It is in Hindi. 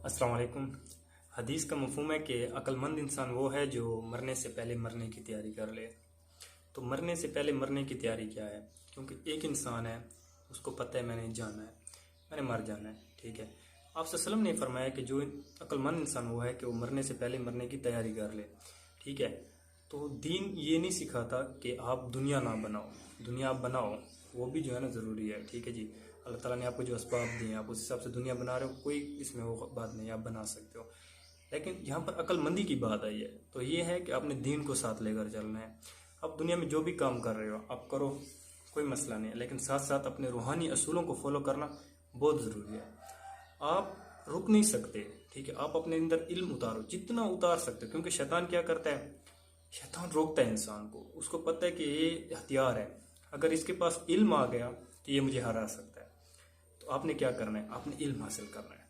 अस्सलाम वालेकुम। हदीस का मफ़हूम है कि अक्लमंद इंसान वो है जो मरने से पहले मरने की तैयारी कर ले। तो मरने से पहले मरने की तैयारी क्या है? क्योंकि एक इंसान है, उसको पता है मैंने जाना है, मैंने मर जाना है, ठीक है। आप सल्लल्लाहु अलैहि वसल्लम ने फरमाया कि जो अक्लमंद इंसान वो है कि वो मरने से पहले मरने की तैयारी कर ले, ठीक है। तो दीन ये नहीं सिखाता कि आप दुनिया ना बनाओ, दुनिया आप बनाओ, वो भी जो है ना ज़रूरी है, ठीक है जी। अल्लाह ताला ने आपको जो असबाब दिए हैं, आप उस हिसाब से दुनिया बना रहे हो, कोई इसमें वो बात नहीं, आप बना सकते हो। लेकिन यहाँ पर अक्लमंदी की बात आई है, तो ये है कि आपने दीन को साथ लेकर चलना है। आप दुनिया में जो भी काम कर रहे हो आप करो, कोई मसला नहीं है, लेकिन साथ साथ अपने रूहानी असूलों को फॉलो करना बहुत ज़रूरी है। आप रुक नहीं सकते, ठीक है। आप अपने अंदर इल्म उतारो, जितना उतार सकते हो, क्योंकि शैतान क्या करता है, शैतान रोकता है इंसान को। उसको पता है कि ये हथियार है, अगर इसके पास इल्म आ गया तो ये मुझे हरा सकता है। तो आपने क्या करना है, आपने इल्म हासिल करना है।